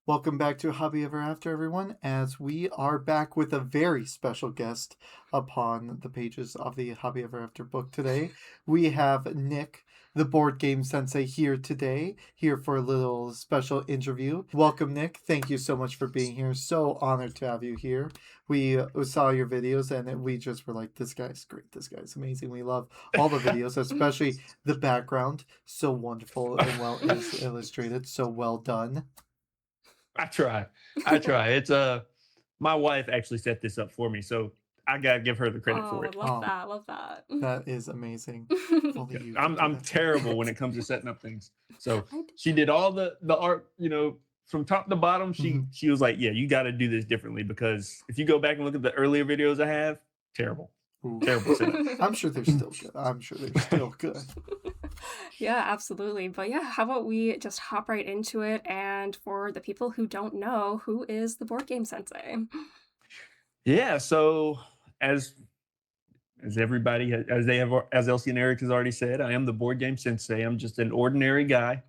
Welcome back to Hobby Ever After, everyone, as we are back with a very special guest upon the pages of the Hobby Ever After book today. We have Nick, the board game sensei, here today, here for a little special interview. Welcome, Nick. Thank you so much for being here. So honored to have you here. We saw your videos and we just were like, this guy's great. This guy's amazing. We love all the videos, especially the background. So wonderful and well illustrated. So well done. I try. I try. It's my wife actually set this up for me, so I gotta give her the credit Oh, for I it. love Oh, that, love that. that is amazing. Only Yeah, you can I'm do I'm that. terrible when it comes to setting up things. So I d she did all the art, from top to bottom. She Mhm. she was like, "Yeah, you got to do this differently because if you go back and look at the earlier videos I have, terrible, Ooh. terrible setup." I'm sure they're still good. I'm sure they're still good. Yeah, absolutely, but yeah, how about we just hop right into it, and for the people who don't know, who is the Board Game Sensei? Yeah. So as as everybody as they have as Elsie and Eric has already said, I am the board game sensei. I'm just an ordinary guy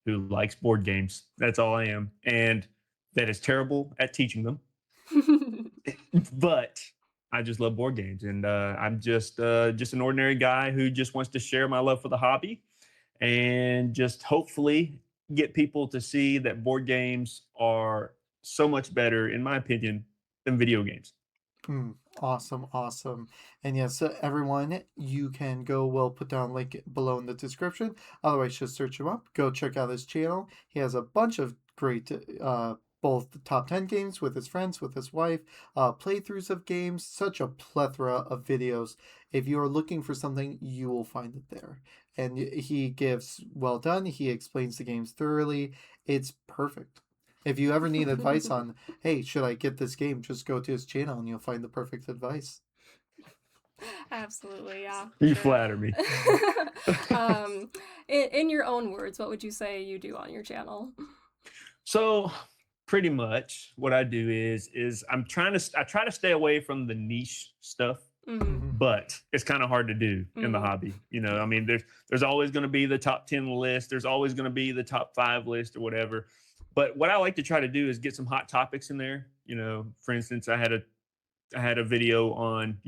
who likes board games. That's all I am. And that is terrible at teaching them. But I just love board games. And I'm just an ordinary guy who just wants to share my love for the hobby and just hopefully get people to see that board games are so much better, in my opinion, than video games. Awesome, awesome. And yes, so everyone, you can go, we'll put down a link below in the description. Otherwise, just search him up. Go check out his channel. He has a bunch of great, both the top 10 games with his friends, with his wife, playthroughs of games, such a plethora of videos. If you are looking for something, you will find it there. And he gives well done. He explains the games thoroughly. It's perfect. If you ever need advice on, hey, should I get this game? Just go to his channel and you'll find the perfect advice. Absolutely, yeah, for You sure. flatter me. Um, in your own words, what would you say you do on your channel? So pretty much what I do is I try to stay away from the niche stuff, Mhm, Hmm. but it's kind of hard to do in the mhm. hobby. I Yeah. mean, there's always going to be the top 10 list, there's always going to be the top 5 list or whatever. But what I like to try to do is get some hot topics in there. For instance, I had a video on,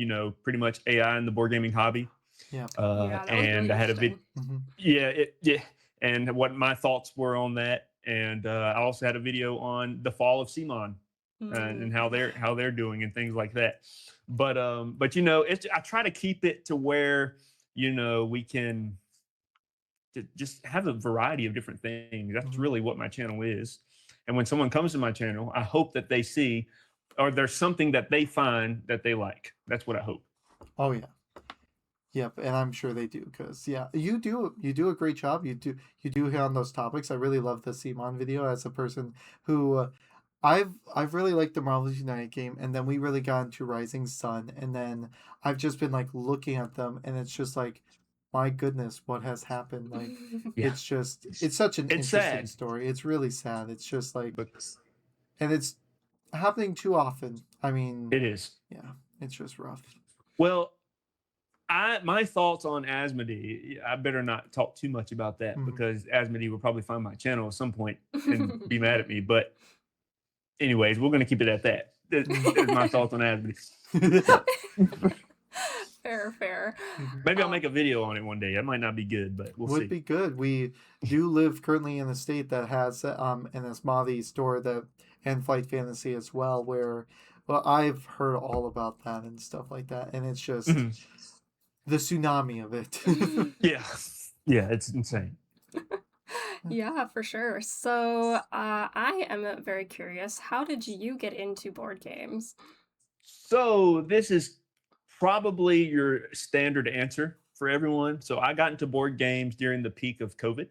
pretty much AI and the board gaming hobby. Yeah. Yeah, that one's really And I had a video. interesting. Hmm. Yeah, and what my thoughts were on that, and I also had a video on the fall of Simon and Mm. how they're doing and things like that. But it's I try to keep it to where we can just have a variety of different things. That's Hmm. really what my channel is. And when someone comes to my channel, I hope that they see or there's something that they find that they like. That's what I hope. Oh yeah. Yep, and I'm sure they do because yeah, you do a great job. You do hit on those topics. I really love the Simon video as a person who I've really liked the Marvel's United game, and then we really got into Rising Sun, and then I've just been like looking at them, and it's just like, my goodness, what has happened? Like, Yeah, it's such an it's interesting sad, story. It's really sad. It's just like, but and it's happening too often. I mean, it is. yeah, it's just rough. Well, I my thoughts on Asmodee. I better not talk too much about that Hmm. because Asmodee will probably find my channel at some point and be mad at me. But anyways, we're going to keep it at that. There's my thoughts on Asmodee. So Fair, fair. maybe I'll Um, make a video on it one day. That might not be good, but we'll Would see. be good. We do live currently in a state that has an Asmodee store that and Flight Fantasy as well, where well I've heard all about that and stuff like that, and it's just Mhm. the tsunami of it. Yeah, yeah, it's insane. yeah, for sure. So, I am very curious. How did you get into board games? So this is probably your standard answer for everyone. So I got into board games during the peak of COVID.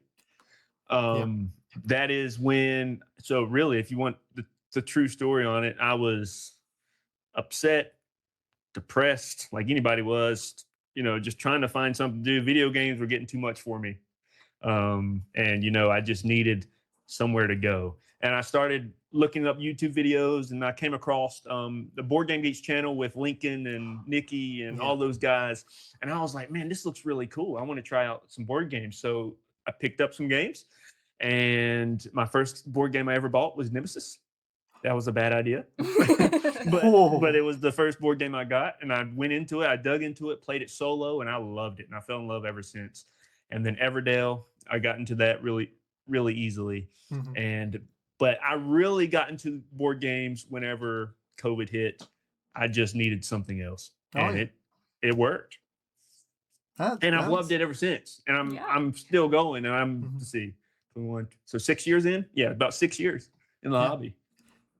Yeah. Um, that is when. So really, if you want the true story on it, I was upset, depressed, like anybody was. Just trying to find something to do. Video games were getting too much for me, and I just needed somewhere to go. And I started looking up YouTube videos, and I came across the Board Game Geeks channel with Lincoln and Nikki and Yeah. all those guys. And I was like, man, this looks really cool. I want to try out some board games. So I picked up some games, And my first board game I ever bought was Nemesis. That was a bad idea. but Oh. it was the first board game I got, and I went into it, I dug into it, played it solo, and I loved it. And I fell in love ever since. And then Everdale, I got into that really, really easily. Mhm. But I really got into board games whenever COVID hit. I just needed something else. Oh, And yeah. it worked. And I've loved That's it ever since. And Yeah. I'm still going. And I'm Mhm. let's see, 21. So 6 years in? Yeah, about 6 years in the Yeah. hobby.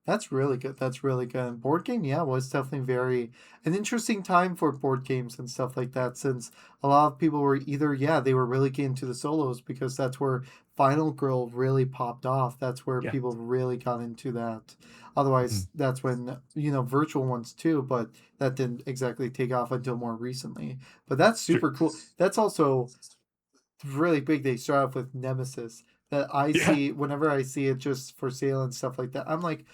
That's really good. That's really good. And board game, yeah, was definitely very an interesting time for board games and stuff like that, since a lot of people were either, yeah, they were really getting into the solos because that's where Final Girl really popped off. That's where Yeah. people really got into that. Mhm. Otherwise, that's when, virtual ones too, but that didn't exactly take off until more recently. But that's Sure. super cool. That's also really big. They start off with Nemesis that I Yeah. see whenever I see it just for sale and stuff like that. I'm like,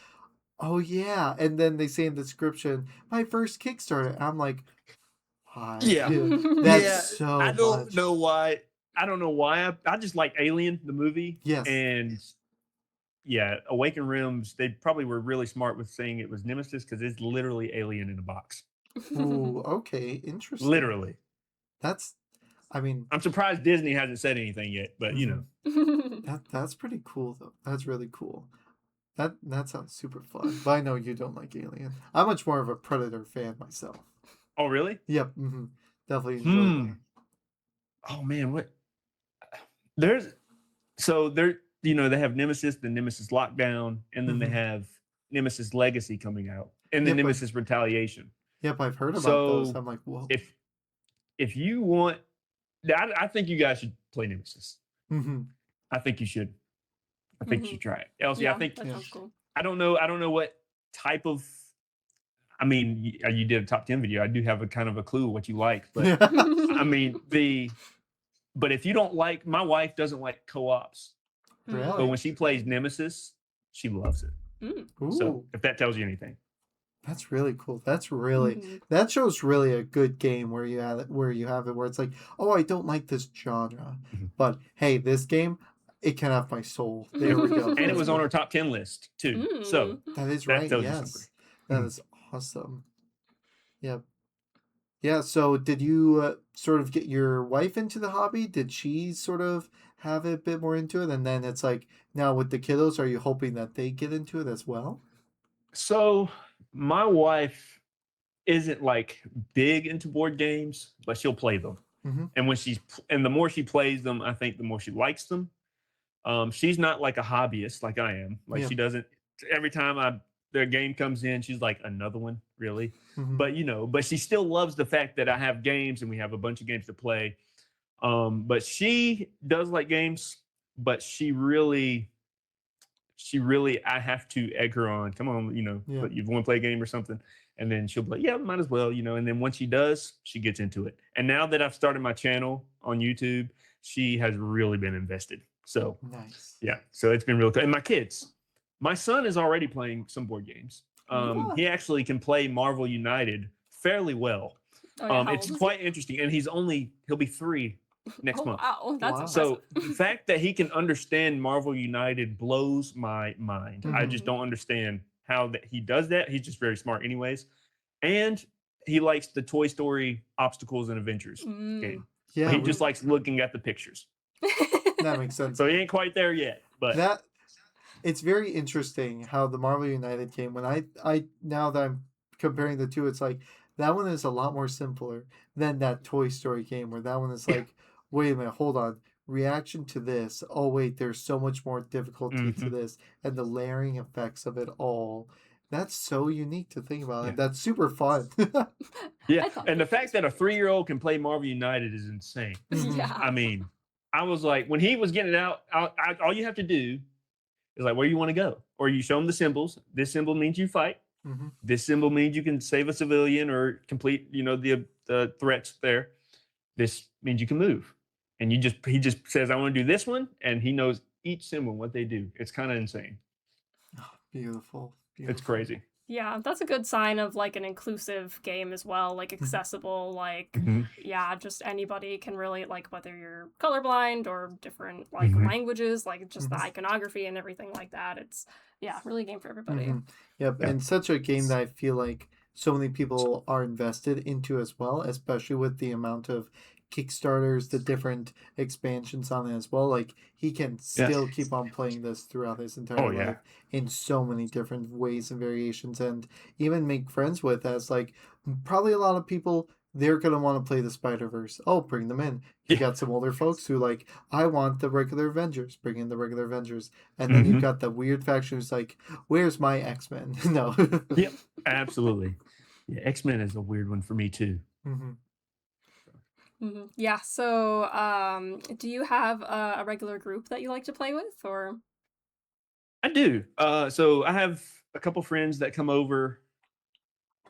oh yeah, and then they say in the description, my first Kickstarter. I'm like, why? Yeah. That's Yeah. so I don't much. know why. I don't know why. I just like Alien, the movie. Yes. And yeah, Awakened Realms, they probably were really smart with saying it was Nemesis because it's literally Alien in a box. Ooh, okay, interesting. Literally. That's, I mean, I'm surprised Disney hasn't said anything yet, but you Mhm. know. that's pretty cool though. That's really cool. That sounds super fun. But I know you don't like Alien. I'm much more of a Predator fan myself. Oh, really? Yep. Definitely enjoy that. Oh man, what? There's so there, they have Nemesis, the Nemesis Lockdown, and then they Mhm. have Nemesis Legacy coming out, and then Yep, Nemesis Retaliation. Yep, I've heard about those. So I'm like, whoa. if you want, I think you guys should play Nemesis. Mhm. I think you should. I think you should try it, Elsie. I Yeah, think that sounds cool. I don't know what type of. I mean, you did a top 10 video. I do have a kind of a clue what you like, but I mean But if you don't like, my wife doesn't like co-ops, but Really? when she plays Nemesis, she loves it. Mm. So Ooh, if that tells you anything, that's really cool. That's really Mhm. that shows really a good game where you have it where it's like, oh, I don't like this genre, Mhm. but hey, this game, it can have my soul. There we go. and it That's was on good. our top 10 list too. So That is that right. tells you something. Yes, that Mhm. is awesome. Yep. Yeah. So, did you sort of get your wife into the hobby? Did she sort of have a bit more into it? And then it's like now with the kiddos, are you hoping that they get into it as well? So my wife isn't like big into board games, but she'll play them. Mm-hmm. And and the more she plays them, I think the more she likes them. She's not like a hobbyist like I am. Like Yeah. she doesn't every time their game comes in, she's like another one, really. Mm-hmm. But she still loves the fact that I have games and we have a bunch of games to play. But she does like games, but she really I have to egg her on. Come on, Yeah. but you want to play a game or something. And then she'll be like, yeah, might as well, And then once she does, she gets into it. And now that I've started my channel on YouTube, she has really been invested. So Nice. yeah, so it's been real cool. And my son is already playing some board games. Yeah. He actually can play Marvel United fairly well. Oh, yeah, how It's old is quite interesting, and he'll be 3 next Oh, month. wow, that's Wow. impressive. So the fact that he can understand Marvel United blows my mind. I just Mhm. don't understand how that he does that. He's just very smart, anyways, and he likes the Toy Story Obstacles and Adventures game. Yeah, He we- just likes looking at the pictures. that makes sense. So he ain't quite there yet, but That it's very interesting how the Marvel United game. When I now that I'm comparing the two, it's like that one is a lot more simpler than that Toy Story game, where that one is Yeah. like, wait a minute, hold on, reaction to this. Oh wait, there's so much more difficulty to Mhm. this, and the layering effects of it all. That's so unique to think about, Yeah. and that's super fun. Yeah, I thought and the that fact was that a pretty 3-year-old can play Marvel United is insane. Mhm. Yeah. I mean, I was like, when he was getting it out, all you have to do is like, where you want to go, or you show him the symbols. This symbol means you fight. Mhm. This symbol means you can save a civilian or complete, the threats there. This means you can move, and he just says, I want to do this one, and he knows each symbol what they do. It's kind of insane. Oh, beautiful, It's beautiful. crazy. Yeah, that's a good sign of like an inclusive game as well, like Mhm. accessible, like Mhm. yeah, just anybody can relate, like whether you're colorblind or different like Mhm. languages, like just the Mhm. iconography and everything like that. It's yeah, really a game for everybody. Mhm. Yep, Yeah. and such a game that I feel like so many people are invested into as well, especially with the amount of Kickstarters, the different expansions on it as well. Like he can Yeah. still keep on playing this throughout his Oh entire yeah. life in so many different ways and variations, and even make friends with as like probably a lot of people they're gonna want to play the Spider Verse. Oh, bring them in. You Yeah. got some older folks who like, I want the regular Avengers. Bring in the regular Avengers, and then you've Mhm. got the weird faction who's like, where's my X-Men? No. Yep. Absolutely. Yeah. X-Men is a weird one for me too. Mhm. Yeah. So, do you have a regular group that you like to play with, or? I do. So I have a couple friends that come over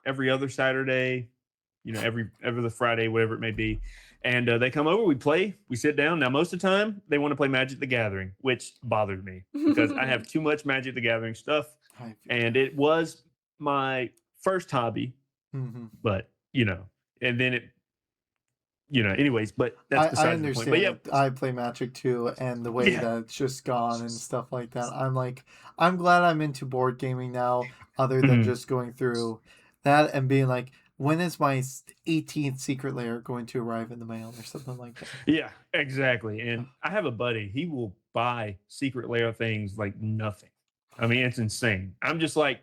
every other Saturday, every the Friday, whatever it may be. And they come over, we play, we sit down. Now, most of the time, they want to play Magic the Gathering, which bothers me because I have too much Magic the Gathering stuff. I feel And that. it was my first hobby, Mhm. but, and then anyways, but that's I besides the point. But understand yeah, it. I play Magic too, and the way yeah. that it's just gone and stuff like that. I'm like, I'm glad I'm into board gaming now, other than Mhm. just going through that and being like, when is my 18th secret layer going to arrive in the mail or something like that? Yeah, exactly. Oh. And I have a buddy, he will buy secret layer things like nothing. I mean, it's insane. I'm just like,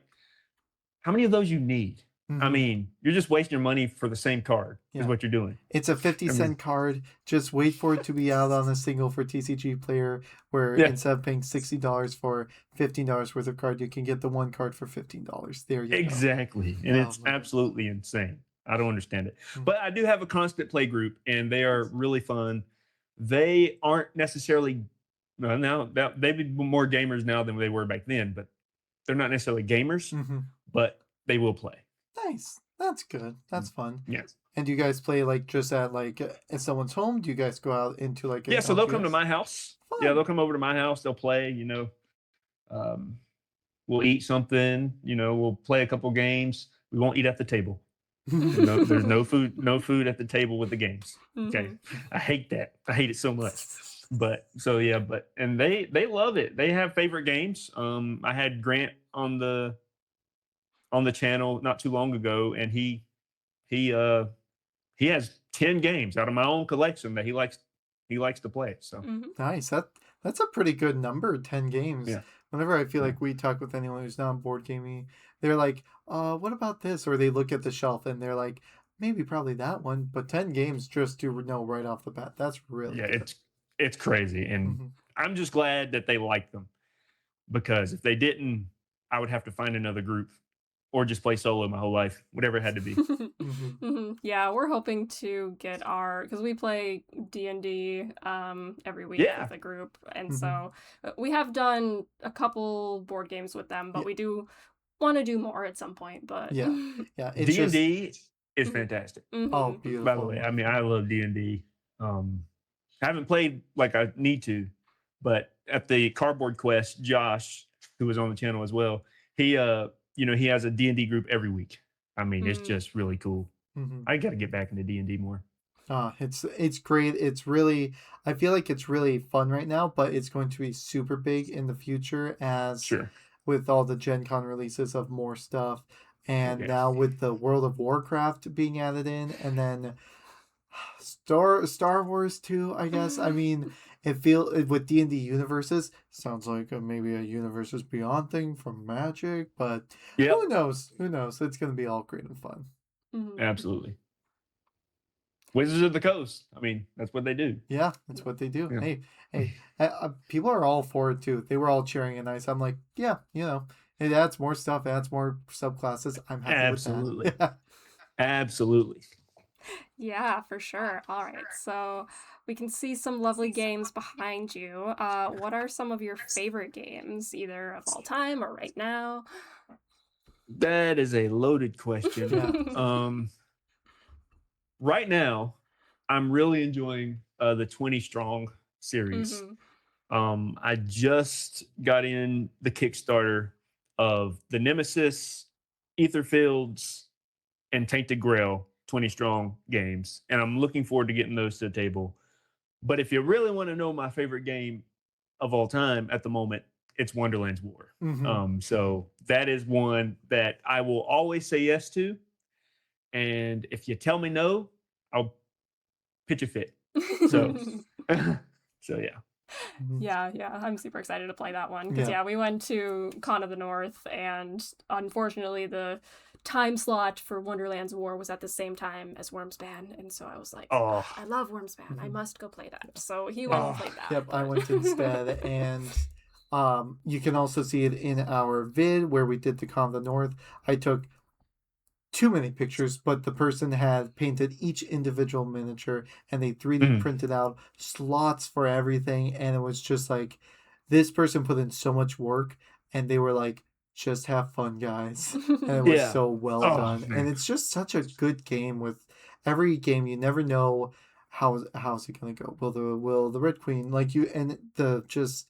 how many of those you need? I Mhm. mean, you're just wasting your money for the same card, is Yeah. what you're doing. It's a 50 I mean, cent card. Just wait for it to be out on a single for TCG Player, where yeah, instead of paying $60 for $15 worth of card, you can get the one card for $15. There you go. exactly. And Oh it's man. absolutely insane. I don't understand it. Mm. But I do have a constant play group and they are really fun. They aren't necessarily, well, now they've been more gamers now than they were back then, but they're not necessarily gamers, Mm-hmm. but they will play. Nice. That's good. That's fun. Yeah. And do you guys play like just at like at someone's home? Do you guys go out into like Yeah. an So they'll come to LGS? my house. Yeah. Fun. They'll come over to my house. They'll play, um, we'll eat something, we'll play a couple games. We won't eat at the table. There's no food at the table with the games. Okay. Mhm. I hate that. I hate it so much. But so yeah, and they love it. They have favorite games. I had Grant on the channel not too long ago, and he he has 10 games out of my own collection that he likes to play. So Mhm. Nice. That's a pretty good number, 10 games. yeah. Whenever I feel Yeah. like we talk with anyone who's not on board gaming, they're like, what about this? Or they look at the shelf and they're like, maybe probably that one, but 10 games just to know right off the bat. That's really Yeah, good. it's crazy. And Hmm. I'm just glad that they like them because if they didn't, I would have to find another group or just play solo my whole life, whatever it had to be. Hmm. Yeah, we're hoping to get our because we play D&D every week Yeah. with a group, and Hmm. so we have done a couple board games with them, but Yeah. we do want to do more at some point. But Yeah. Yeah. It's just, D&D is Mhm. fantastic. oh, Mhm. By the beautiful and way, I mean, I wonderful. love D&D. Um, I haven't played like I need to, but at the Cardboard Quest, Josh, who was on the channel as well, he has a D&D group every week. I mean, it's Mm. just really cool. Hmm. I got to get back into D&D more. It's great. It's really I feel like it's really fun right now, but it's going to be super big in the future as Sure. with all the Gen Con releases of more stuff. Oh, And yeah. now with the World of Warcraft being added in, and then Star Wars too, I guess. I mean, with D&D universes sounds like maybe a universes beyond thing from Magic, but Yep. who knows? Who knows? It's gonna be all great and fun. Mhm. Absolutely. Wizards of the Coast. I mean, that's what they do. Yeah, that's what they do. Yeah. Hey, people are all for it too. They were all cheering and nice. I'm like, yeah, it adds more stuff, adds more subclasses. I'm happy with that. Absolutely. Yeah. Absolutely. Yeah, for sure. All right, so we can see some lovely games behind you. What are some of your favorite games, either of all time or right now? That is a loaded question. Yeah. Um, right now, I'm really enjoying the 20 Strong series. Hmm. I just got in the Kickstarter of the Nemesis Etherfields and Tainted Grail 20 strong games, and I'm looking forward to getting those to the table. But if you really want to know my favorite game of all time at the moment, it's Wonderland's War. Hmm. So that is one that I will always say yes to. And if you tell me no, I'll pitch a fit. So, so yeah. Hmm. Yeah, I'm super excited to play that one because Yeah. yeah, we went to Con of the North, and unfortunately, the time slot for Wonderland's War was at the same time as Wormspan, and so I was like, Oh, I love Wormspan, I Hmm. must go play that. So he went and oh, played that. Yep, I But went instead, and you can also see it in our vid where we did the Con of the North. I took too many pictures, but the person had painted each individual miniature and they 3D mm, printed out slots for everything. And it was just like, this person put in so much work and they were like, just have fun, guys. And it was yeah. so well Oh done. And man. it's just such a good game with every game. You never know how's it gonna go. Will the Red Queen like you and the just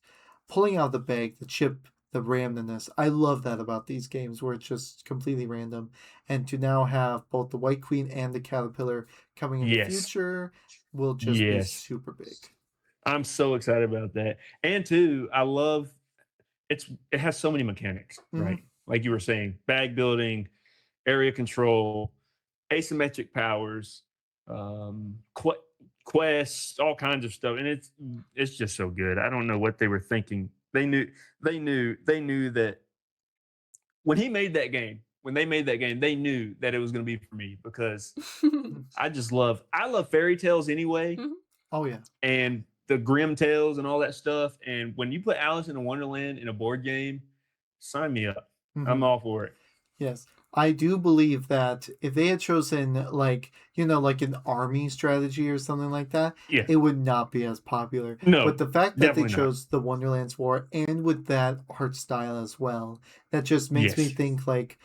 pulling out the bag, the chip, the randomness. I love that about these games where it's just completely random, and to now have both the White Queen and the Caterpillar coming in the Yes. future will just be Yes. super big. I'm so excited about that. And two, I love it has so many mechanics, Hmm. right? Like you were saying, bag building, area control, asymmetric powers, quests, all kinds of stuff, and it's just so good. I don't know what they were thinking. They knew that when he made that game, when they made that game, they knew that it was going to be for me because I love fairy tales anyway, Mhm. Oh yeah. and the grim tales and all that stuff. And when you put Alice in Wonderland in a board game, sign me up. I'm Hmm. all for it. Yes. I do believe that if they had chosen like an army strategy or something like that, Yeah. it would not be as popular. But No, the fact that they definitely not. chose the Wonderlands War and with that art style as well, that just makes me Yes, think like,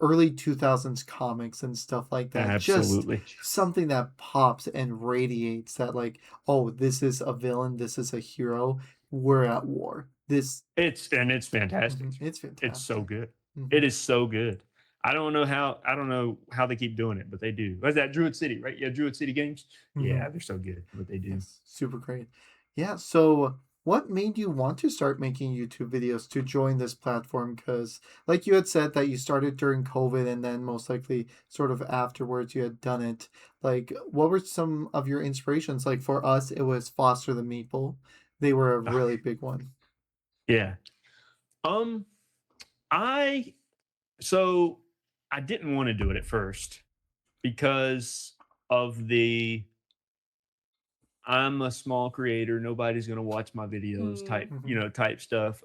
early 2000s comics and stuff like that. Just absolutely. something that pops and radiates that like, oh, this is a villain, this is a hero, we're at war. It's fantastic. Mhm, it's It's so fantastic. good. Hmm. It is so good. I don't know how they keep doing it, but they do. What's that? Druid City, right? Yeah, Druid City Games. Hmm. Yeah, they're so good at what they do. Yes, super great. Yeah, so what made you want to start making YouTube videos to join this platform? Because, like you had said, that you started during COVID and then most likely sort of afterwards you had done it. Like, what were some of your inspirations? Like, for us, it was Foster the Meeple. They were a Ah, really big one. yeah. Um, I so I didn't want to do it at first because of the I'm a small creator, nobody's gonna watch my videos Mm. type stuff.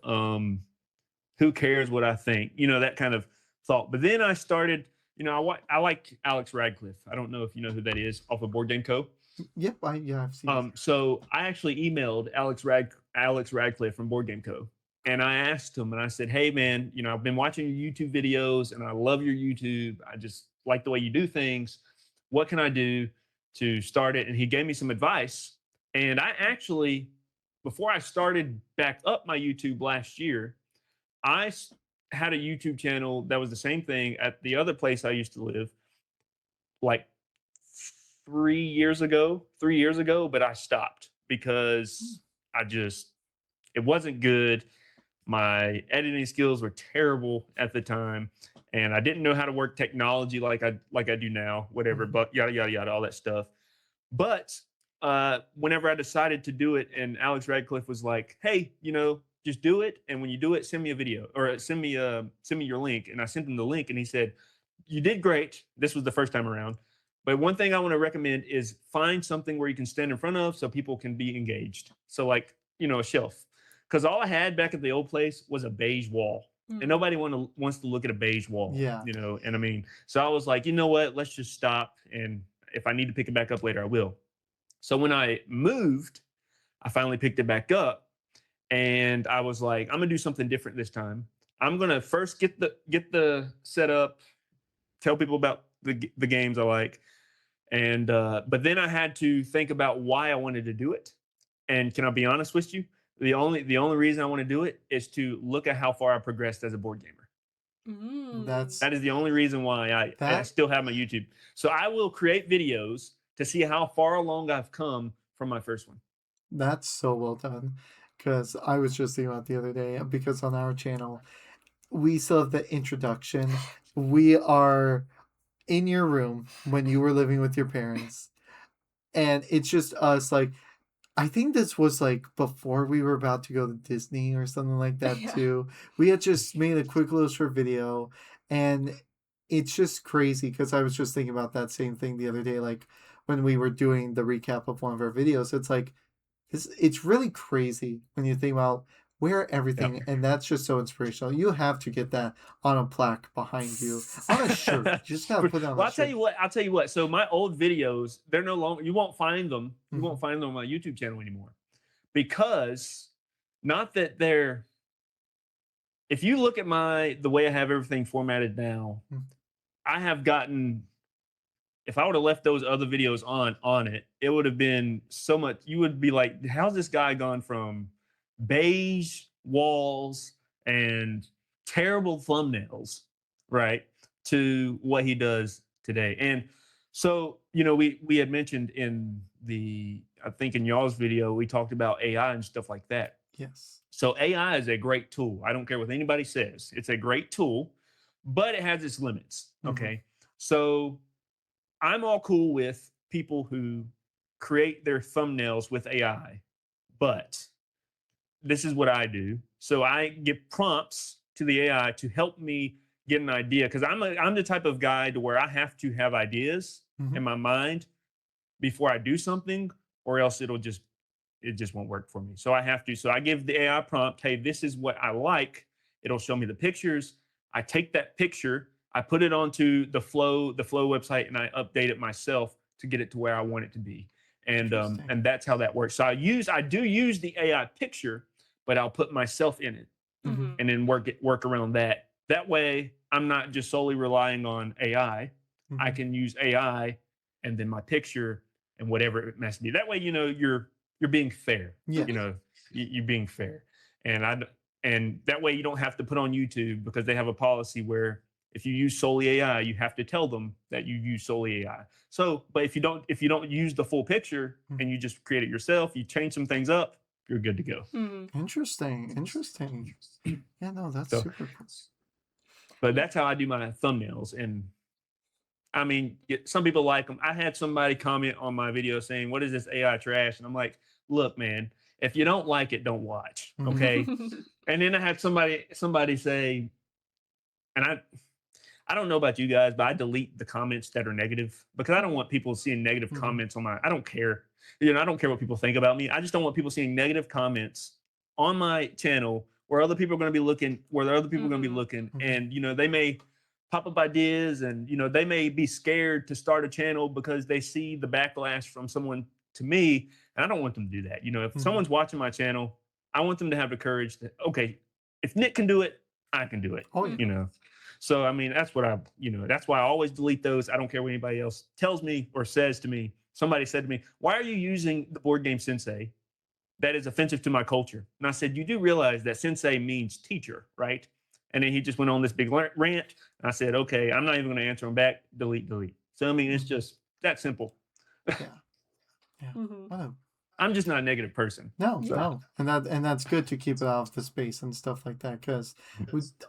Who cares what I think? That kind of thought. But then I started, I like Alex Radcliffe. I don't know if you know who that is off of Board Game Co. Yep, yeah, I've seen. So I actually emailed Alex Radcliffe from Board Game Co. And I asked him and I said, hey man, I've been watching your YouTube videos and I love your YouTube. I just like the way you do things. What can I do to start it? And he gave me some advice. And I actually, before I started back up my YouTube last year, had a YouTube channel that was the same thing at the other place I used to live, like 3 years ago, but I stopped because it wasn't good. My editing skills were terrible at the time, and I didn't know how to work technology like I do now, whatever, Mhm. but yada yada yada, all that stuff. But whenever I decided to do it, and Alex Radcliffe was like, "Hey, just do it, and when you do it, send me a video or send me your link." And I sent him the link, and he said, "You did great. This was the first time around, but one thing I want to recommend is find something where you can stand in front of so people can be engaged. So like a shelf, because all I had back at the old place was a beige wall." And Mm. nobody wants to look at a beige wall, Yeah. And I mean, so I was like, you know what? Let's just stop, and if I need to pick it back up later, I will. So when I moved, I finally picked it back up, and I was like, I'm gonna do something different this time. I'm gonna first get the setup, tell people about the games I like, and but then I had to think about why I wanted to do it. And can I be honest with you? The only reason I want to do it is to look at how far I progressed as a board gamer. Mm. That is the only reason why I that still have my YouTube. So I will create videos to see how far along I've come from my first one. that's so well done. Because I was just thinking about the other day, because on our channel, we still have the introduction. We are in your room when you were living with your parents, and it's just us like I think this was like before we were about to go to Disney or something like that Yeah. too. We had just made a quick little short video, and it's just crazy because I was just thinking about that same thing the other day, like when we were doing the recap of one of our videos. It's like it's really crazy when you think about where Yep. everything, and that's just so inspirational. You have to get that on a plaque behind you, on a shirt. You just gotta put it on Well, a I'll tell shirt. you what. I'll tell you what. So my old videos, they're no longer. You won't find them. You won't Mhm. find them on my YouTube channel anymore, because not that they're. If you look at the way I have everything formatted now, Mhm. I have gotten. If I would have left those other videos on it, it would have been so much. You would be like, how's this guy gone from beige walls and terrible thumbnails, right, to what he does today? And so, we had mentioned in I think in y'all's video, we talked about AI and stuff like that. Yes. So AI is a great tool. I don't care what anybody says. It's a great tool, but it has its limits. Mhm. Okay. So I'm all cool with people who create their thumbnails with AI, but this is what I do. So I give prompts to the AI to help me get an idea, because I'm the type of guy to where I have to have ideas Mhm. in my mind before I do something, or else it just won't work for me. So I have to. So I give the AI prompt, hey, this is what I like. It'll show me the pictures. I take that picture, I put it onto the Flow website, and I update it myself to get it to where I want it to be. Interesting. And that's how that works. So I do use the AI picture, but I'll put myself in it Mhm. Mhm. and then work around that. That way, I'm not just solely relying on AI. I Mhm. can use AI and then my picture and whatever it has to be. That way, you're being fair. Yes. You're being fair, and and that way you don't have to put on YouTube, because they have a policy where if you use solely AI, you have to tell them that you use solely AI. So, but if you don't use the full picture Mhm. and you just create it yourself, you change some things up, you're good to go. Mhm. Interesting. Interesting. Yeah, no, that's So, super cool. but Yeah. that's how I do my thumbnails. And I mean, some people like them. I had somebody comment on my video saying, "What is this AI trash?" And I'm like, "Look, man, if you don't like it, don't watch." Mhm. Okay. And then I had somebody say, and I don't know about you guys, but I delete the comments that are negative, because I don't Mhm. want people seeing negative Mhm. comments on my. I don't care. I don't care what people think about me. I just don't want people seeing negative comments on my channel where other people are going to be looking, Mhm. Mhm. and they may pop up ideas, and they may be scared to start a channel because they see the backlash from someone to me, and I don't want them to do that. If Mhm. someone's watching my channel, I want them to have the courage that, okay, if Nick can do it, I can do it. Oh yeah. You Mhm. know. So I mean, that's why I always delete those. I don't care what anybody else tells me or says to me. Somebody said to me, "Why are you using the board game sensei? That is offensive to my culture." And I said, "You do realize that sensei means teacher, right?" And then he just went on this big rant. I said, "Okay, I'm not even going to answer him back. Delete, delete." So I mean, it's Mhm. just that simple. Yeah. Yeah. Mhm. What a I'm just not a negative person. no, So Yeah. no, and that's good to keep it out of the space and stuff like that because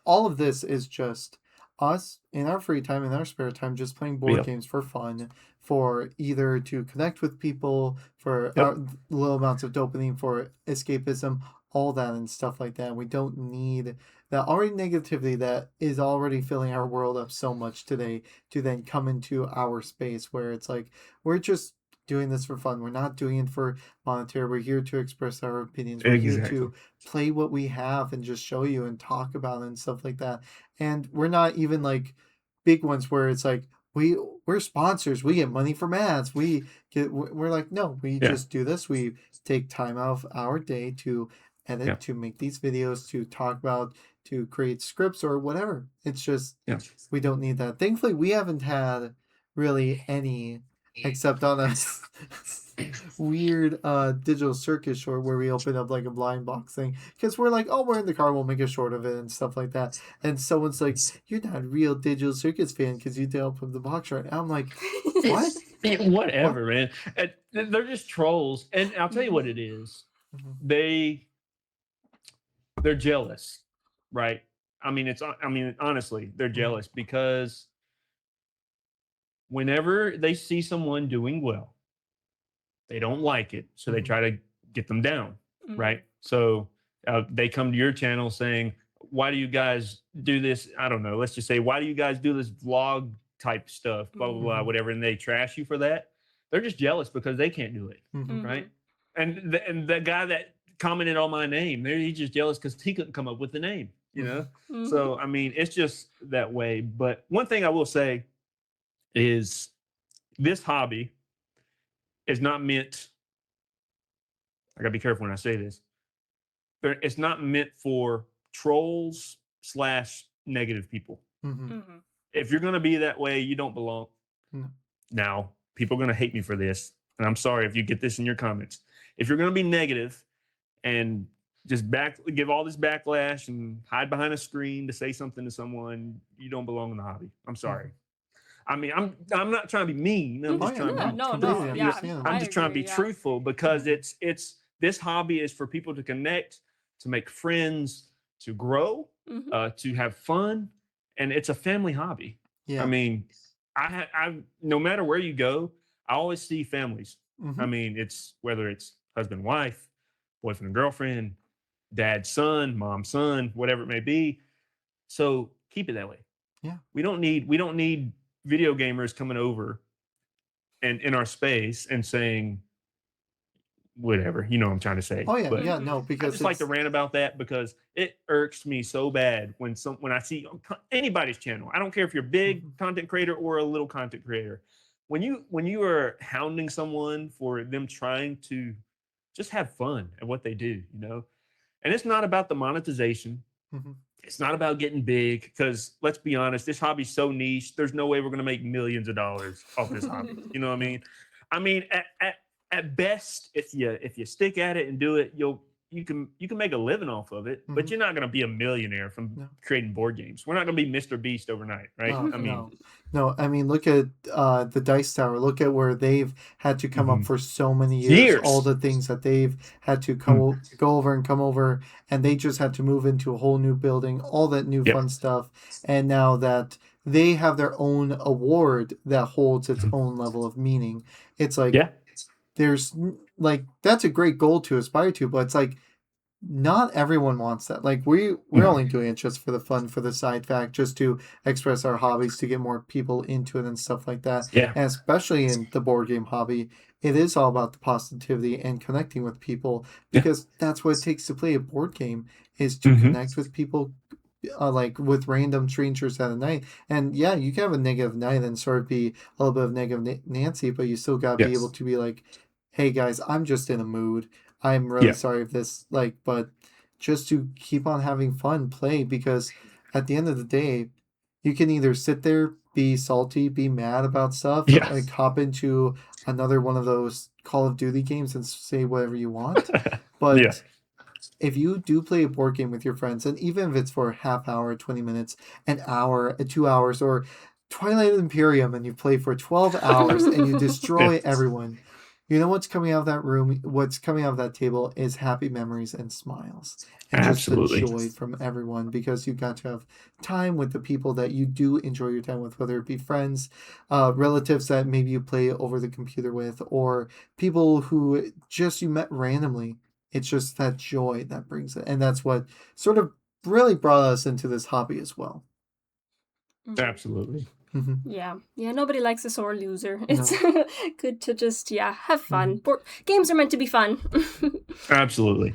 all of this is just us in our free time, in our spare time, just playing board yep, games for fun, for either to connect with people, for yep, our little amounts of dopamine, for escapism, all that and stuff like that. We don't need that already negativity that is already filling our world up so much today to then come into our space where it's like we're just doing this for fun. We're not doing it for monetary. We're here to express our opinions. We're here exactly. to play what we have and just show you and talk about it and stuff like that. And we're not even like big ones where it's like we're sponsors. We get money from ads. We're like no, we Yeah, just do this. We take time out of our day to yeah, edit, to make these videos, to talk about, to create scripts or whatever. It's just yeah. we don't need that. Thankfully, we haven't had really any except on a weird digital circus short where we open up like a blind box thing because we're like, oh, we're in the car, we'll make a short of it and stuff like that. And someone's like, you're not a real digital circus fan because you didn't open the box right. I'm like, what? Whatever, man. They're just trolls, and I'll tell you what it is. They're jealous, right? I mean, honestly, they're jealous because whenever they see someone doing well, they don't like it, so they try to get them down, right? So they come to your channel saying, why do you guys do this? I don't know. Let's just say, why do you guys do this vlog type stuff, blah, blah, blah, whatever. And they trash you for that. They're just jealous because they can't do it, right? And the guy that commented on my name, he's just jealous because he couldn't come up with the name, you know? So, I mean, it's just that way. But one thing I will say is this hobby is not meant, I gotta be careful when I say this, it's not meant for trolls / negative people. If you're gonna be that way, you don't belong. Now, people are gonna hate me for this, and I'm sorry if you get this in your comments. If you're gonna be negative and just give all this backlash and hide behind a screen to say something to someone, you don't belong in the hobby. I'm sorry. I mean, I'm not trying to be mean. I'm just trying to be truthful because it's this hobby is for people to connect, to make friends, to grow, to have fun, and it's a family hobby. I mean, I no matter where you go, I always see families. I mean, it's whether it's husband, wife, boyfriend, girlfriend, dad, son, mom, son, whatever it may be. So keep it that way. Yeah. We don't need video gamers coming over and in our space and saying whatever, you know what I'm trying to say. Oh yeah, But yeah, no, I because just like to rant about that because it irks me so bad when I see anybody's channel. I don't care if you're a big content creator or a little content creator. When you are hounding someone for them trying to just have fun at what they do, you know, and it's not about the monetization. It's not about getting big because let's be honest, this hobby's so niche. There's no way we're going to make millions of dollars off this hobby. You know what I mean? I mean, at best, if you stick at it and do it, you can make a living off of it, but you're not going to be a millionaire from creating board games. We're not going to be Mr. Beast overnight, right? No. I mean, look at the Dice Tower. Look at where they've had to come up for so many years. All the things that they've had to go over and come over, and they just had to move into a whole new building, all that new fun stuff. And now that they have their own award that holds its own level of meaning, it's like there's like that's a great goal to aspire to, but it's like not everyone wants that. Like we're only doing it just for the fun, for the side fact, just to express our hobbies, to get more people into it and stuff like that. Yeah. And especially in the board game hobby, it is all about the positivity and connecting with people because that's what it takes to play a board game is to connect with people. Like with random strangers at a night, and yeah, you can have a negative night and sort of be a little bit of negative Nancy, but you still got to be able to be like, hey guys, I'm just in a mood. I'm really sorry if this, like, but just to keep on having fun, play, because at the end of the day, you can either sit there, be salty, be mad about stuff, like hop into another one of those Call of Duty games and say whatever you want. But if you do play a board game with your friends, and even if it's for a half hour, 20 minutes, an hour, 2 hours, or Twilight Imperium, and you play for 12 hours and you destroy everyone, you know what's coming out of that room, what's coming out of that table is happy memories and smiles. And just the joy from everyone because you got to have time with the people that you do enjoy your time with, whether it be friends, relatives that maybe you play over the computer with, or people who just you met randomly. It's just that joy that brings it. And that's what sort of really brought us into this hobby as well. Absolutely. Yeah, nobody likes a sore loser. It's good to just have fun. Games are meant to be fun. Absolutely.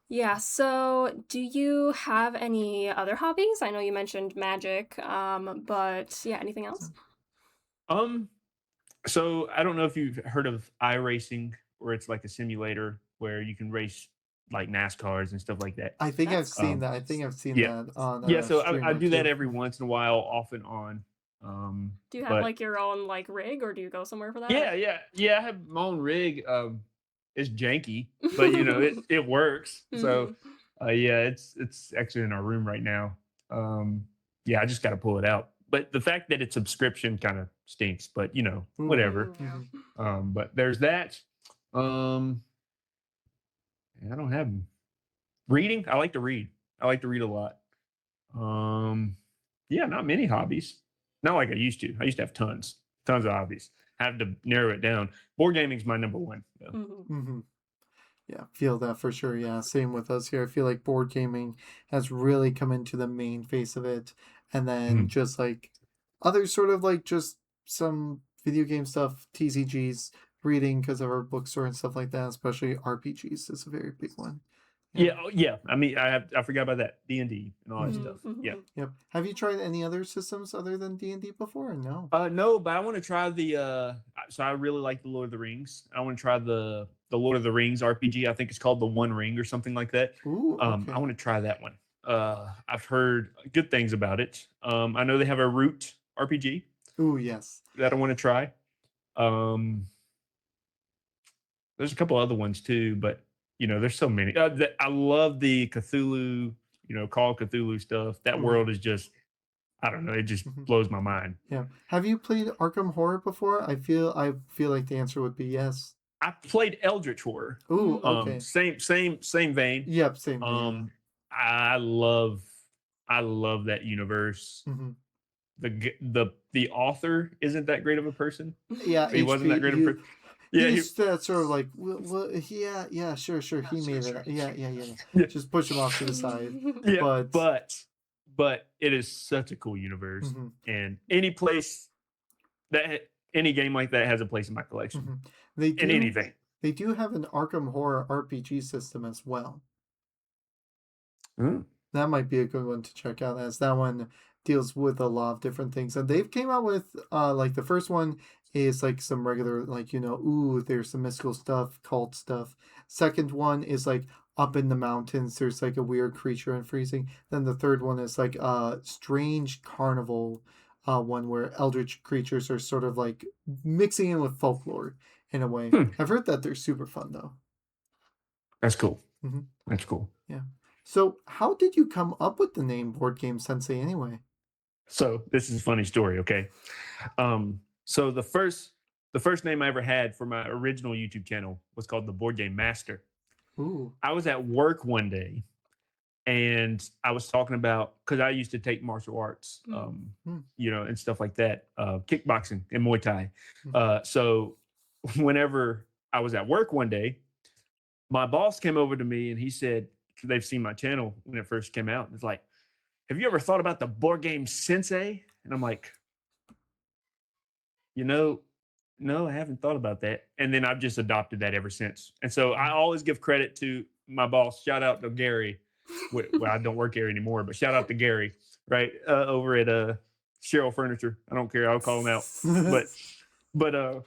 Yeah, so do you have any other hobbies? I know you mentioned magic, but anything else? So I don't know if you've heard of iRacing, where it's like a simulator where you can race like NASCARs and stuff like that. I think I've seen that. I think I've seen that on so I do that too. every once in a while, off and on. Do you have But like your own like rig, or do you go somewhere for that? yeah. I have my own rig. It's janky, but it works. So, Mhm. yeah, it's actually in our room right now. Yeah, I just got to pull it out. But the fact that it's subscription kind of stinks. But Ooh. whatever. Yeah. But there's that. Um, I don't have reading. I like to read. I like to read a lot. Um, yeah, not many hobbies. Not like I used to. I used to have tons of hobbies. I have to narrow it down. Board gaming's my number one, though. Mhm. Mm-hmm. Yeah, feel that for sure. Yeah, same with us here. I feel like board gaming has really come into the main face of it. And then Mhm. just like other sort of like just some video game stuff, TCGs, reading because of our bookstore and stuff like that, especially RPGs is a very big one. Yeah. Yeah. I mean, I forgot about that D&D and all that Mhm. stuff. Mhm. Yeah. Yep. Have you tried any other systems other than D&D before or no? No, but I want to try the. So I really like the Lord of the Rings. I want to try the Lord of the Rings RPG. I think it's called the One Ring or something like that. Ooh, I okay. want to try that one. I've heard good things about it. I know they have a Root RPG Ooh, yes. that I want to try. Um, there's a couple other ones too, but there's so many. I love the Cthulhu, Call of Cthulhu stuff. That Ooh. world is just, I don't know, it just Mhm. blows my mind. Yeah. Have you played Arkham Horror before? I feel like the answer would be yes. I played Eldritch Horror. Ooh, Mhm. okay. Same vein. Yep, same thing. Yeah. I love, I love that universe. Hmm. The author isn't that great of a person. Yeah, He wasn't that HP. great of a person. Yeah, He's that sort of like, yeah, sure. He made it. Yeah. yeah, Just push him off to the side. yeah. But But it is such a cool universe, mhm, and any place any game like that has a place in my collection. mhm. they In do anything. they do have an Arkham Horror RPG system as well. Mm. That might be a good one to check out, as that one deals with a lot of different things. And they've came out with like the first one is like some regular like ooh, there's some mystical stuff, cult stuff. Second one is like up in the mountains, there's like a weird creature and freezing. Then the third one is like a strange carnival one where eldritch creatures are sort of like mixing in with folklore in a way. Hmm. I've heard that they're super fun though. That's cool. Hmm. That's cool. Yeah. So, how did you come up with the name Board Game Sensei anyway? So this is a funny story, okay? So the first name I ever had for my original YouTube channel was called the Board Game Master. Ooh. I was at work one day and I was talking about because I used to take martial arts, Hmm. and stuff like that, kickboxing and Muay Thai. Hmm. So whenever I was at work one day, my boss came over to me and he said, they've seen my channel when it first came out. It's like, have you ever thought about the board game sensei? And I'm like, no, I haven't thought about that. And then I've just adopted that ever since. And so I always give credit to my boss. Shout out to Gary. Well, I don't work here anymore, but shout out to Gary, right? Over at Cheryl Furniture. I don't care. I'll call him out. But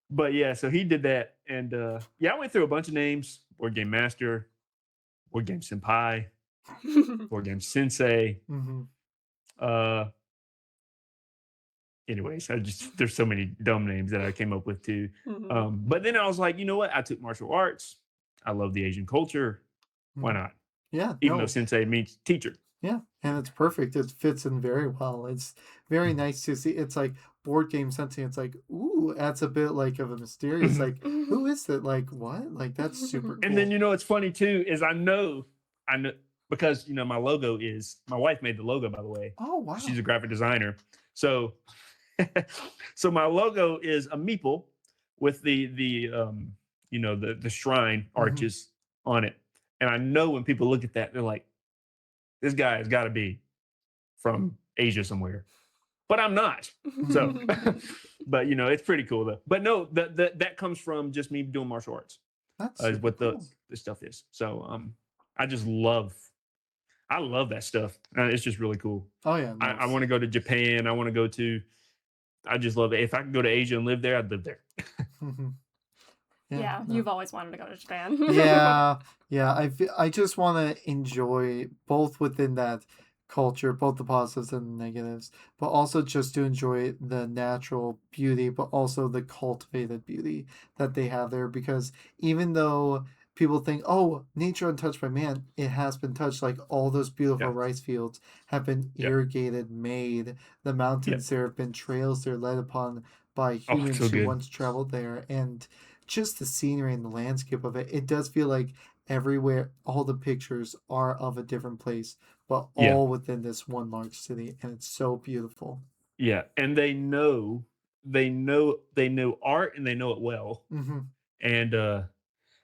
but yeah, so he did that. And yeah, I went through a bunch of names: Board Game Master, Board Game Senpai, Board Game Sensei. Hmm. Uh anyways, there's so many dumb names that I came up with too. Mhm. But then I was like, you know what? I took martial arts. I love the Asian culture. Why not? Yeah, Even though no. sensei means teacher. Yeah, and it's perfect. It fits in very well. It's very nice to see. It's like Board Game Sensei. It's like, ooh, adds a bit like of a mysterious, like, who is it? Like, what? Like, that's super cool. And then what's funny too is I know because my logo is my wife made the logo, by the way. Oh, wow. She's a graphic designer. So so my logo is a meeple with the shrine arches on it. And I know when people look at that, they're like, this guy has got to be from Asia somewhere. But I'm not. So but it's pretty cool though. But no, that comes from just me doing martial arts. That's Is super what cool. the stuff is. So I love that stuff. It's just really cool. Oh, yeah. I want to go to Japan. I just love it. If I could go to Asia and live there, I'd live there. Yeah, no. you've always wanted to go to Japan. Yeah, I just want to enjoy both within that culture, both the positives and the negatives, but also just to enjoy the natural beauty, but also the cultivated beauty that they have there. Because even though people think, oh, nature untouched by man, it has been touched. Like all those beautiful Yeah. rice fields have been Yep. irrigated, made. The Yep. mountains there have been trails they're led upon by Oh, humans so who good. once traveled there. And just the scenery and the landscape of it, it does feel like everywhere, all the pictures are of a different place, but Yeah. all within this one large city. And it's so beautiful. Yeah. And they know art and they know it well. Mm-hmm. And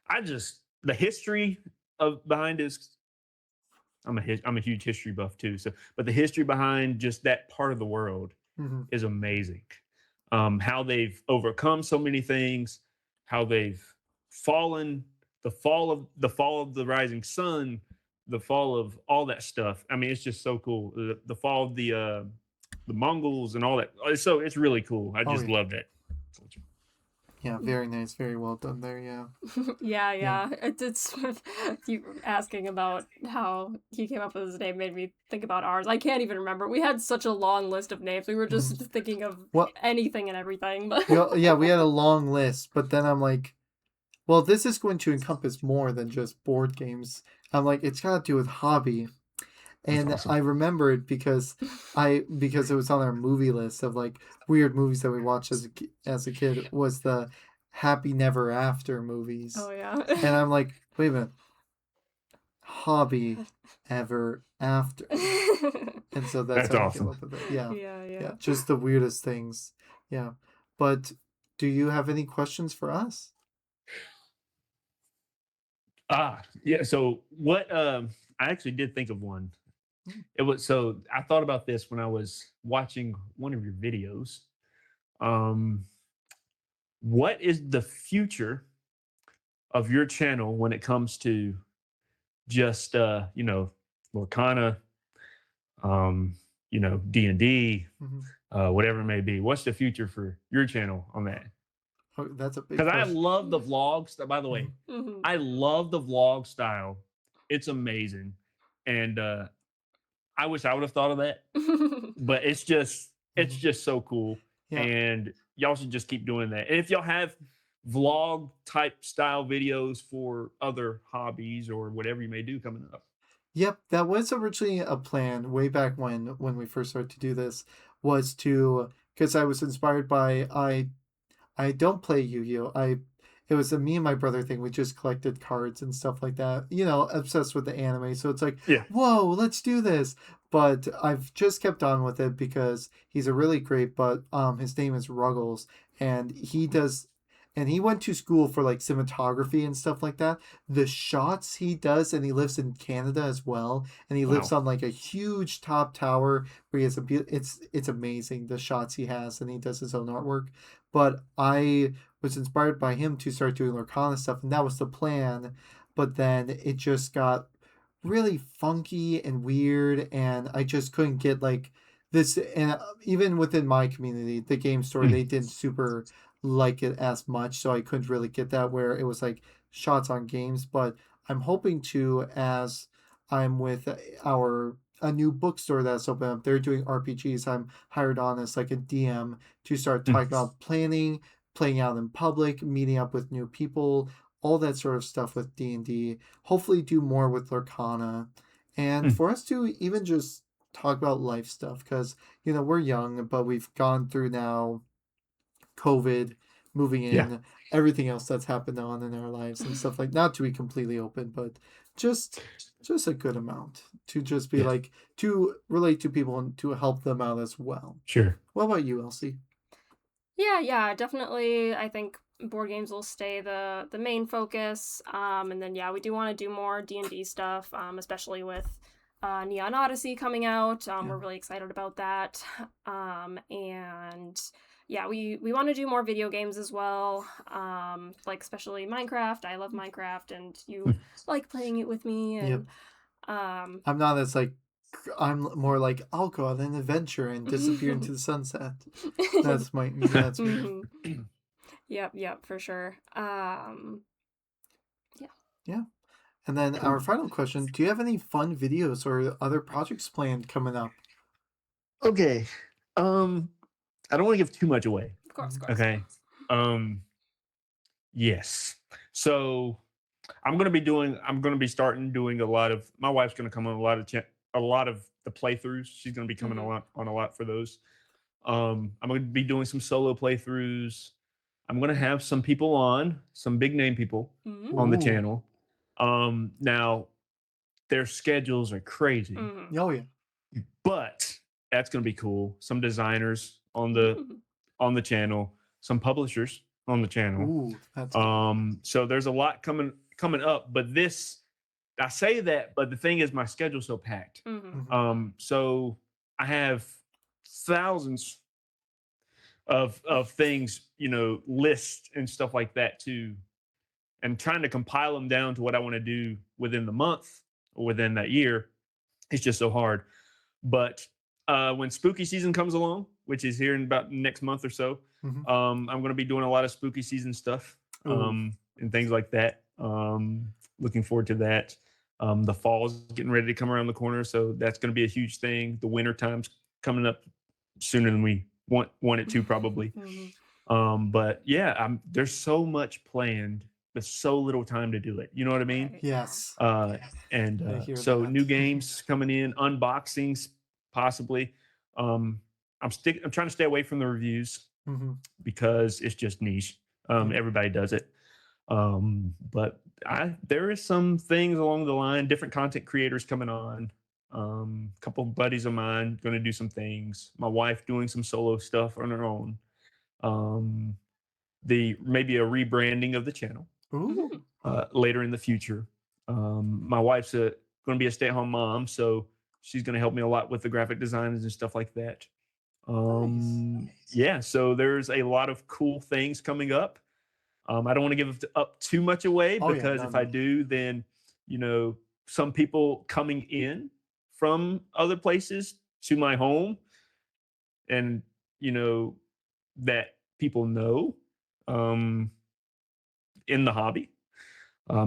I just the history of behind this. I'm a huge history buff too. So, but the history behind just that part of the world Mm-hmm. is amazing. How they've overcome so many things, how they've fallen, the fall of the rising sun, the fall of all that stuff. I mean, it's just so cool. The fall of the Mongols and all that. It's really cool. I Oh, just yeah. love that. Yeah, very nice. Very well done there. Yeah. Yeah. It's you asking about how he came up with his name made me think about ours. I can't even remember. We had such a long list of names. We were just thinking of Well, anything and everything. But we had a long list, but then I'm like, well, this is going to encompass more than just board games. I'm like, it's got to do with hobby. That's And awesome. I remembered because it was on our movie list of like weird movies that we watched as a kid was the Happy Never After movies. oh yeah. And I'm like, wait a minute, hobby ever after. And so that's That's how I came awesome. up with it. Yeah. Yeah. Yeah. Just the weirdest things. Yeah. But do you have any questions for us? Yeah. So what? I actually did think of one. Mm. It was so I thought about this when I was watching one of your videos. Um, what is the future of your channel when it comes to just Lorcana, um, D&D, Mhm. whatever it may be? What's the future for your channel on that? Oh, that's a big Because I question. love the vlogs. By the way, Mhm. I love the vlog style. It's amazing, and I wish I would have thought of that. But it's Mhm. just so cool, Yeah. and y'all should just keep doing that. And if y'all have vlog type style videos for other hobbies or whatever you may do coming up. Yep, that was originally a plan way back when we first started to do this was to because I was inspired by I don't play Yu-Gi-Oh. It was a me and my brother thing. We just collected cards and stuff like that. You know, obsessed with the anime. So it's like, Yeah. whoa, let's do this. But I've just kept on with it because he's a really great. But his name is Ruggles, and he went to school for like cinematography and stuff like that. The shots he does, and he lives in Canada as well, and he lives Wow. on like a huge top tower where he has it's amazing the shots he has, and he does his own artwork. But I was inspired by him to start doing Lorcana stuff, and that was the plan. But then it just got really funky and weird, and I just couldn't get like this. And even within my community, the game store, Mm, they didn't super like it as much, so I couldn't really get that where it was like shots on games. But I'm hoping to as I'm with our a new bookstore that's open up. They're doing RPGs. I'm hired on as like a DM to start mm, talking about planning, playing out in public, meeting up with new people, all that sort of stuff with D&D. Hopefully do more with Lorcana. And mm. for us to even just talk about life stuff cuz we're young, but we've gone through now COVID, moving Yeah. in, everything else that's happened on in our lives and stuff like not to be completely open, but just just a good amount to just be Yeah. like to relate to people and to help them out as well. Sure. What about you, Elsie? Yeah, definitely. I think board games will stay the main focus. And then yeah, we do want to do more D&D stuff, especially with Neon Odyssey coming out. Yeah. We're really excited about that. And yeah, we want to do more video games as well. Like especially Minecraft. I love Minecraft, and you like playing it with me. Yep. And um, I'm not as like I'm more like I'll go on an adventure and disappear into the sunset. That's me. mhm. Yep, for sure. Yeah. Yeah. And then our Cool. final question, do you have any fun videos or other projects planned coming up? Okay. Um, I don't want to give too much away. Of course, of Mhm. course. Okay. Um, yes. So I'm gonna be starting doing a lot of my wife's gonna come on a lot of the playthroughs. She's gonna be coming Mhm. a lot for those. I'm gonna be doing some solo playthroughs. I'm gonna have some people on, some big name people on the Mm. Ooh. channel. Now their schedules are crazy, Mhm. Oh, yeah. but that's gonna be cool. Some designers Mm. on the channel, some publishers on the channel. Ooh, that's good. So there's a lot coming up, but this I say that, but the thing is my schedule's so packed. Mhm. Mhm. So I have thousands of things, lists and stuff like that too, and trying to compile them down to what I want to do within the month or within that year. It's just so hard. But when spooky season comes along, which is here in about next month or so, Mhm. I'm going to be doing a lot of spooky season stuff Ooh. and things like that. Looking forward to that. The fall's getting ready to come around the corner, so that's going to be a huge thing. The winter time's coming up sooner than we want it to, probably. Mhm. But yeah, there's so much planned, but so little time to do it. You know what I mean? Right. Yeah. Yes, Uh, and I hear so that. new games coming in, unboxings possibly. Um, I'm trying to stay away from the reviews Mhm. because it's just niche. Yeah. Everybody does it. But there is some things along the line, different content creators coming on. A couple of buddies of mine going to do some things. My wife doing some solo stuff on her own. Um, the maybe a rebranding of the channel Mhm. Ooh, later in the future. My wife's going to be a stay-at-home mom, so she's going to help me a lot with the graphic designs and stuff like that. nice. Yeah, so there's a lot of cool things coming up. I don't want to give up too much away Oh, yeah. because No, if I no. do, then you know some people coming in from other places to my home, and you know that people know um, in the hobby,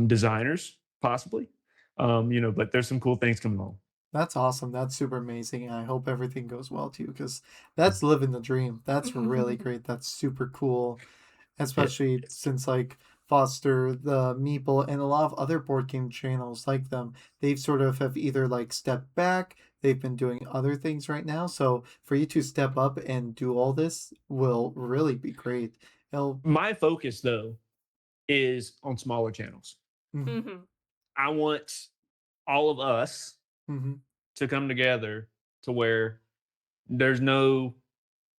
designers possibly, but there's some cool things coming along. That's awesome. That's super amazing. And I hope everything goes well too, because that's living the dream. That's really great. That's super cool. Yeah, Especially since like Foster, the Meeple, and a lot of other board game channels like them, they've sort of have either like stepped back, they've been doing other things right now. So for you to step up and do all this will really be great. It'll, my focus though is on smaller channels. mhm, Mhm. I want all of us mhm. to come together to where there's no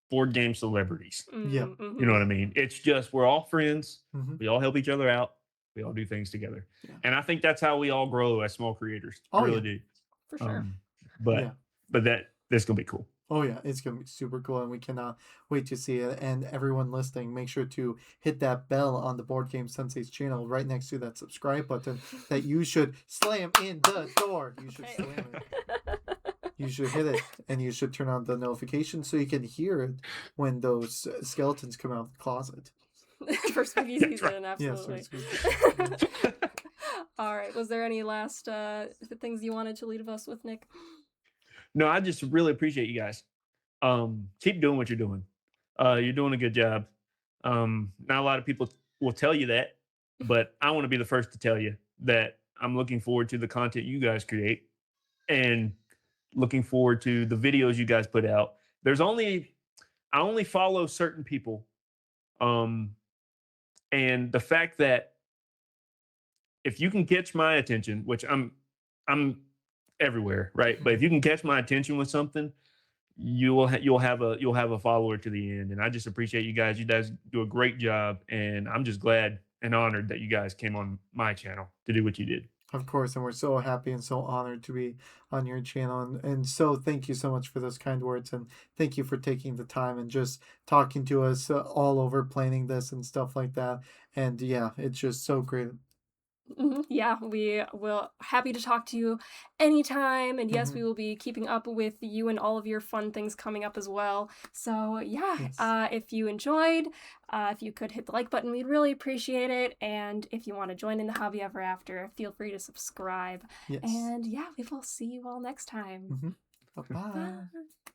board game celebrities. Yep. Mm. You know Mhm. what I mean? It's just we're all friends. Mhm. We all help each other out. We all do things together. Yeah. And I think that's how we all grow as small creators. I Oh really yeah. do. For sure. Um, Yeah. but that's gonna be cool. Oh yeah, it's gonna be super cool, and we cannot wait to see it. And everyone listening, make sure to hit that bell on the Board Game Sensei's channel right next to that subscribe button that you should slam in the door. You should Okay. slam it. You should hit it, and you should turn on the notification so you can hear it when those skeletons come out of the closet. For spooky That's right. season, Yes, absolutely. yeah. All right. Was there any last things you wanted to leave us with, Nick? No, I just really appreciate you guys. Keep doing what you're doing. You're doing a good job. Not a lot of people will tell you that, but I want to be the first to tell you that I'm looking forward to the content you guys create and looking forward to the videos you guys put out. I only follow certain people. Um, and the fact that if you can catch my attention, which I'm everywhere, right? But if you can catch my attention with something, you'll have a follower to the end. And I just appreciate you guys. You guys do a great job, and I'm just glad and honored that you guys came on my channel to do what you did. Of course, and we're so happy and so honored to be on your channel. And so thank you so much for those kind words. And thank you for taking the time and just talking to us all over planning this and stuff like that. And yeah, it's just so great. Yeah, we will happy to talk to you anytime. And yes, we Mhm. will be keeping up with you and all of your fun things coming up as well. So yeah, Yes. if you enjoyed, if you could hit the like button, we'd really appreciate it. And if you want to join in the hobby ever after, feel free to subscribe. Yes. And yeah, we will see you all next time. Bye bye. Bye.